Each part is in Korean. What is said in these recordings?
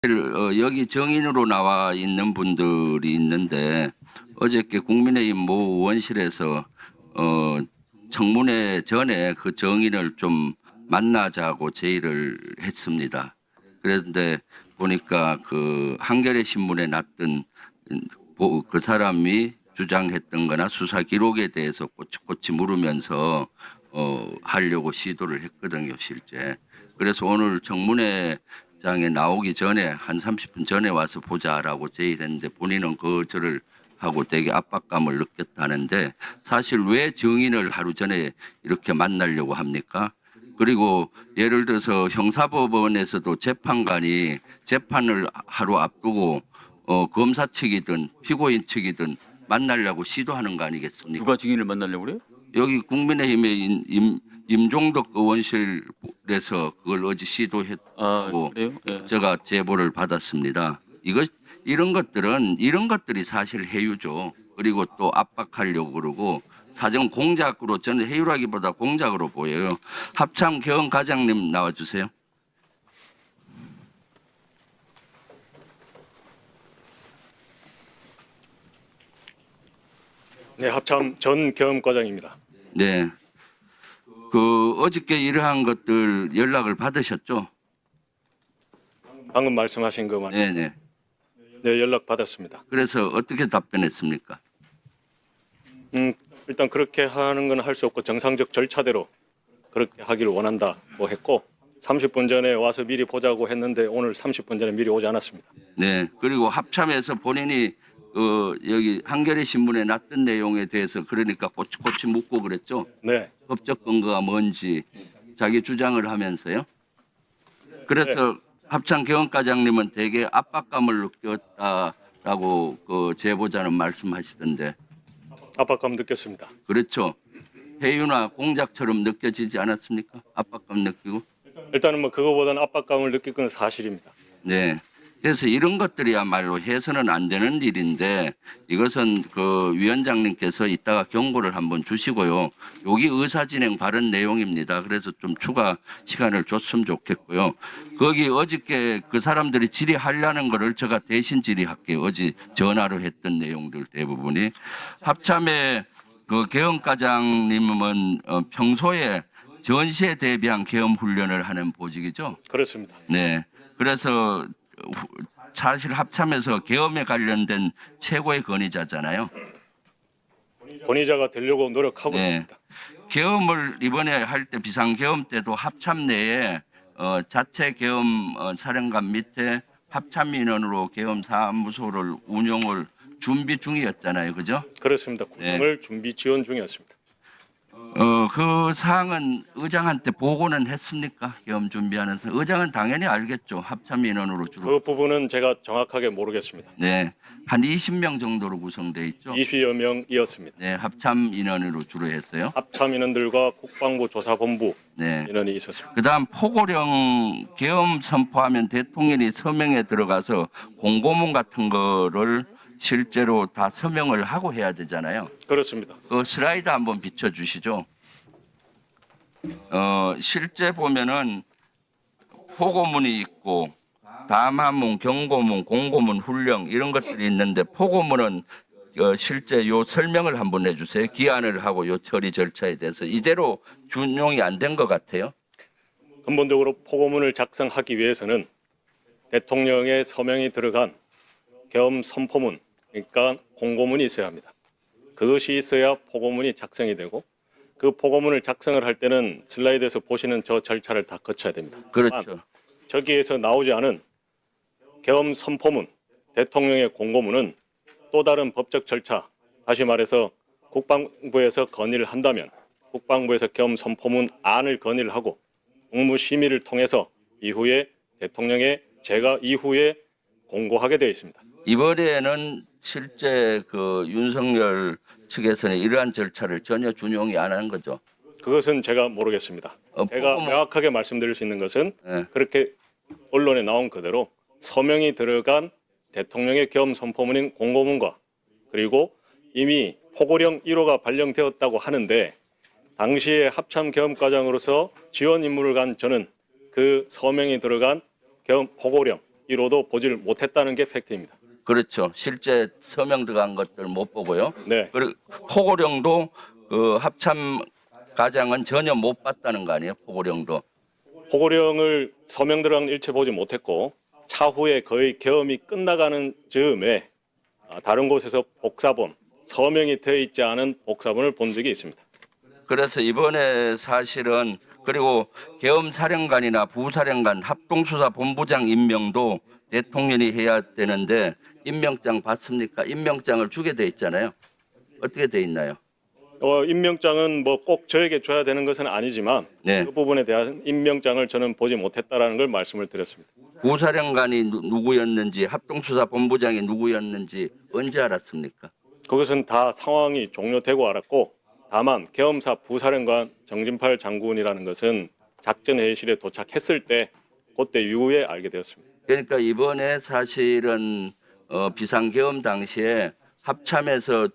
여기 정인으로 나와 있는 분들이 있는데 어저께 국민의힘 모 의원실에서 청문회 전에 그 정인을 좀 만나자고 제의를 했습니다. 그런데 보니까 그 한겨레 신문에 났던 그 사람이 주장했던 거나 수사 기록에 대해서 꼬치꼬치 물으면서 하려고 시도를 했거든요, 실제. 그래서 오늘 청문회장에 나오기 전에 한 30분 전에 와서 보자라고 제의를 했는데 본인은 거절을 하고 되게 압박감을 느꼈다는데 사실 왜 정인을 하루 전에 이렇게 만나려고 합니까? 그리고 예를 들어서 형사법원에서도 재판관이 재판을 하루 앞두고 검사 측이든 피고인 측이든 만나려고 시도하는 거 아니겠습니까? 누가 증인을 만나려고 그래요? 여기 국민의힘의 임종덕 의원실에서 그걸 어제 시도했고 그래요? 예. 제가 제보를 받았습니다. 이런 것들이 사실 해유죠. 그리고 또 압박하려고 그러고 사정 공작으로 저는 해유라기보다 공작으로 보여요. 합참 개헌 과장님 나와주세요. 네, 합참 전 겸과장입니다. 네. 그 어저께 이러한 것들 연락을 받으셨죠? 방금 말씀하신 거 맞나요? 네네. 네, 연락 받았습니다. 그래서 어떻게 답변했습니까? 일단 그렇게 하는 건 할 수 없고 정상적 절차대로 그렇게 하기를 원한다고 했고 30분 전에 와서 미리 보자고 했는데 오늘 30분 전에 미리 오지 않았습니다. 네. 그리고 합참에서 본인이 여기 한겨레 신문에 났던 내용에 대해서 그러니까 꼬치꼬치 묻고 그랬죠. 네, 법적 근거가 뭔지 자기 주장을 하면서요. 그래서 합참 개헌과장님은 되게 압박감을 느꼈다라고 그 제보자는 말씀하시던데 압박감 느꼈습니다. 그렇죠. 해유나 공작처럼 느껴지지 않았습니까? 압박감 느끼고. 일단은 뭐 그거보다는 압박감을 느낄 건 사실입니다. 네. 그래서 이런 것들이야말로 해서는 안 되는 일인데 이것은 그 위원장님께서 이따가 경고를 한번 주시고요. 여기 의사진행 발언 내용입니다. 그래서 좀 추가 시간을 줬으면 좋겠고요. 거기 어저께 그 사람들이 질의하려는 거를 제가 대신 질의할게요. 어제 전화로 했던 내용들 대부분이. 합참의 그 개헌과장님은 평소에 전시에 대비한 계엄 훈련을 하는 보직이죠. 그렇습니다. 네. 그래서 사실 합참에서 계엄에 관련된 최고의 권위자잖아요. 권위자가 되려고 노력하고 네. 있습니다. 계엄을 이번에 할 때 비상계엄 때도 합참 내에 자체 계엄 사령관 밑에 합참 인원으로 계엄 사무소를 운영을 준비 중이었잖아요. 그죠? 그렇습니다. 구성을 준비 지원 중이었습니다. 그 사항은 의장한테 보고는 했습니까? 계엄 준비하면서 의장은 당연히 알겠죠. 합참 인원으로 주로. 그 부분은 제가 정확하게 모르겠습니다. 네, 한 20명 정도로 구성돼 있죠. 20여 명이었습니다. 네, 합참 인원으로 주로 했어요. 합참 인원들과 국방부 조사본부 네. 인원이 있었습니다. 그다음 포고령 계엄 선포하면 대통령이 서명에 들어가서 공고문 같은 거를 실제로 다 서명을 하고 해야 되잖아요. 그렇습니다. 그 슬라이드 한번 비춰주시죠. 실제 보면은 포고문이 있고 담화문, 경고문, 공고문, 훈령 이런 것들이 있는데 포고문은 실제 요 설명을 한번 해주세요. 기한을 하고 요 처리 절차에 대해서 이대로 준용이 안 된 것 같아요. 근본적으로 포고문을 작성하기 위해서는 대통령의 서명이 들어간 계엄 선포문, 그러니까 공고문이 있어야 합니다. 그것이 있어야 포고문이 작성이 되고 그 포고문을 작성을 할 때는 슬라이드에서 보시는 저 절차를 다 거쳐야 됩니다. 그렇죠. 저기에서 나오지 않은 계엄 선포문, 대통령의 공고문은 또 다른 법적 절차, 다시 말해서 국방부에서 건의를 한다면 국방부에서 계엄 선포문 안을 건의를 하고 국무심의를 통해서 이후에 대통령의 제가 이후에 공고하게 되어 있습니다. 이번에는 실제 그 윤석열 측에서는 이러한 절차를 전혀 준용이 안 한 거죠. 그것은 제가 모르겠습니다. 제가 명확하게 말씀드릴 수 있는 것은 그렇게 언론에 나온 그대로 서명이 들어간 대통령의 계엄 선포문인 공고문과 그리고 이미 포고령 1호가 발령되었다고 하는데 당시에 합참 계엄과장으로서 지원 임무를 간 저는 그 서명이 들어간 계엄 포고령 1호도 보지를 못했다는 게 팩트입니다. 그렇죠. 실제 서명 들어간 것들 못 보고요. 네. 그리고 포고령도 그 합참 과장은 전혀 못 봤다는 거 아니에요? 포고령도. 포고령을 서명 들어간 일체 보지 못했고 차후에 거의 계엄이 끝나가는 즈음에 다른 곳에서 복사본, 서명이 되어 있지 않은 복사본을 본 적이 있습니다. 그래서 이번에 사실은 그리고 계엄사령관이나 부사령관 합동수사본부장 임명도 대통령이 해야 되는데 임명장 받습니까? 임명장을 주게 돼 있잖아요. 어떻게 돼 있나요? 임명장은 뭐 꼭 저에게 줘야 되는 것은 아니지만 네. 그 부분에 대한 임명장을 저는 보지 못했다라는 걸 말씀을 드렸습니다. 부사령관이 누구였는지 합동수사본부장이 누구였는지 언제 알았습니까? 그것은 다 상황이 종료되고 알았고 다만 계엄사 부사령관 정진팔 장군이라는 것은 작전회의실에 도착했을 때 그때 이후에 알게 되었습니다. 그러니까 이번에 사실은 비상계엄 당시에 합참에서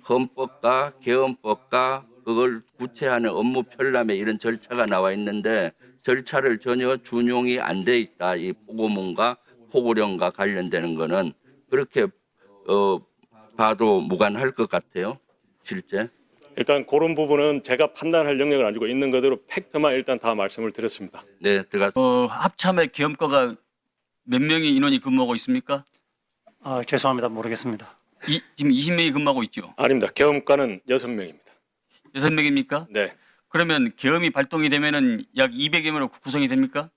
헌법과 계엄법과 그걸 구체하는 업무 편람에 이런 절차가 나와 있는데 절차를 전혀 준용이 안 돼 있다. 이 포고문과 포고령과 관련되는 거는 그렇게 봐도 무관할 것 같아요. 실제. 일단 그런 부분은 제가 판단할 영역을 안 주고 있는 그대로 팩트만 일단 다 말씀을 드렸습니다. 네, 들어가. 합참의 계엄과가 몇 명의 인원이 근무하고 있습니까? 죄송합니다. 모르겠습니다. 지금 20명이 근무하고 있죠. 아닙니다. 계엄과는 6명입니다. 6명입니까? 네. 그러면 계엄이 발동이 되면은 약 200여 명으로 구성이 됩니까?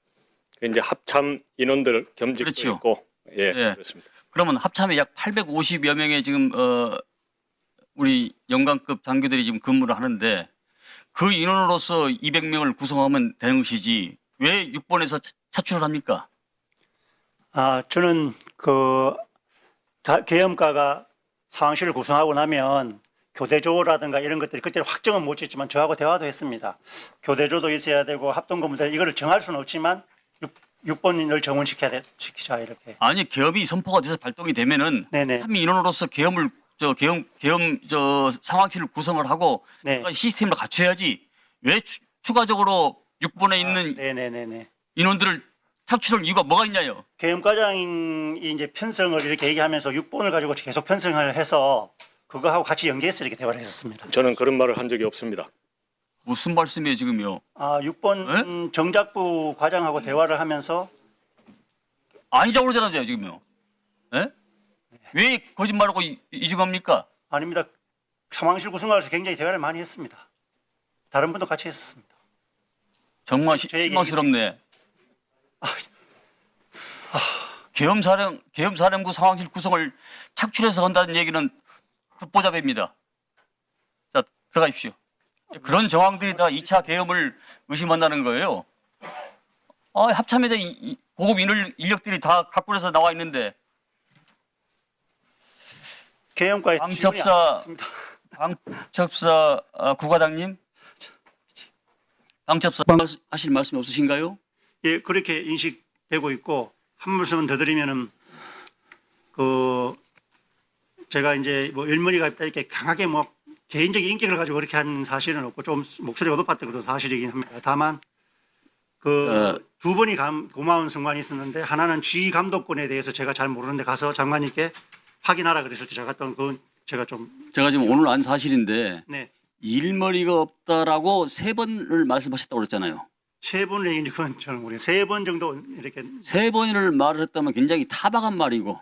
이제 합참 인원들 겸직도 그렇죠. 있고 예, 네. 그렇습니다. 그러면 합참에 약 850여 명의 지금 우리 영관급 장교들이 지금 근무를 하는데 그 인원으로서 200명을 구성하면 되는 것이지 왜 6번에서 차출을 합니까? 저는 계엄과가 상황실을 구성하고 나면 교대조라든가 이런 것들이 그때 확정은 못 짓지만 저하고 대화도 했습니다. 교대조도 있어야 되고 합동근무대 이거를 정할 수는 없지만 6번을 정원시키자 이렇게. 아니 계엄이 선포가 돼서 발동이 되면은 네네. 참여 인원으로서 계엄 상황실을 구성을 하고 네. 시스템을 갖춰야지 왜 추가적으로 6번에 있는 네네네네. 인원들을 착출할 이유가 뭐가 있냐요? 계엄과장이 이제 편성을 이렇게 얘기하면서 6번을 가지고 계속 편성을 해서 그거하고 같이 연계해서 이렇게 대화를 했었습니다. 저는 그런 말을 한 적이 없습니다. 무슨 말씀이에요 지금요? 6번 정작부 과장하고 대화를 하면서 아니자고 그러잖아요 지금요. 예? 왜 거짓말하고 이중합니까? 아닙니다. 상황실 구성하면서 굉장히 대화를 많이 했습니다. 다른 분도 같이 했었습니다. 정말 제 얘기- 실망스럽네. 계엄사령부 상황실 구성을 착출해서 한다는 얘기는 듣보잡입니다. 자, 들어가십시오. 그런 정황들이 다 2차 계엄을 의심한다는 거예요. 합참에다 고급 인력들이 다 각군에서 나와 있는데 계엄과의 방첩사 구과장님, 방첩사 하실 말씀이 없으신가요? 예, 그렇게 인식되고 있고 한 말씀은 더 드리면은 제가 이제 뭐 일머리가 있다 이렇게 강하게 뭐 개인적인 인격을 가지고 그렇게 한 사실은 없고 좀 목소리가 높았던 것도 사실이긴 합니다. 다만 두 번이 고마운 순간이 있었는데 하나는 지휘 감독권에 대해서 제가 잘 모르는데 가서 장관님께 확인하라 그랬을 때 제가 갔던 그건 제가 지금 오늘 안 사실인데 네. 일머리가 없다라고 3번을 말씀하셨다고 그랬잖아요. 3번을 얘기인지 그건 저는 모르겠어요. 3번 정도 이렇게 3번을 말을 했다면 굉장히 타박한 말이고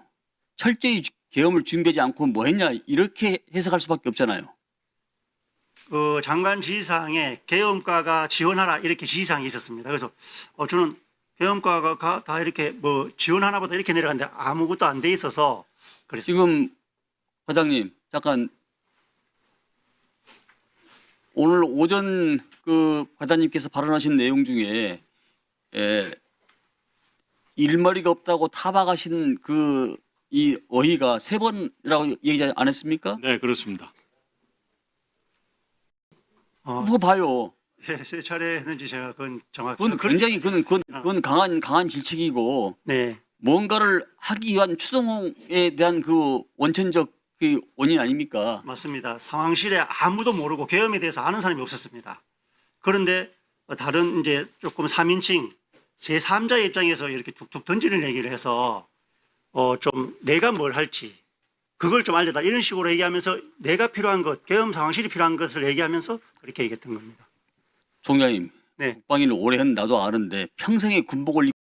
철저히 계엄을 준비하지 않고 뭐 했냐 이렇게 해석할 수밖에 없잖아요. 장관 지휘사항에 계엄과가 지원하라 이렇게 지휘사항이 있었습니다. 그래서 저는 계엄과가 다 이렇게 뭐 지원하나보다 이렇게 내려갔는데 아무것도 안 돼 있어서 그래서 지금 과장님 잠깐 오늘 오전 그 과장님께서 발언하신 내용 중에 일머리가 없다고 타박하신 이 어휘가 3번이라고 얘기 안 했습니까? 네, 그렇습니다. 그거 봐요. 예, 세 차례 했는지 제가 그건 정확히 그건 굉장히 그건 강한 질책이고 네. 뭔가를 하기 위한 추동에 대한 그 원천적 그 원인 아닙니까? 맞습니다. 상황실에 아무도 모르고 계엄에 대해서 아는 사람이 없었습니다. 그런데 다른 이제 조금 3인칭 제3자의 입장에서 이렇게 툭툭 던지는 얘기를 해서 좀 내가 뭘 할지 그걸 좀 알려달라 이런 식으로 얘기하면서 내가 필요한 것, 계엄 상황실이 필요한 것을 얘기하면서 그렇게 얘기했던 겁니다. 총장님, 네. 국방위를 오래 한 나도 아는데 평생에 군복을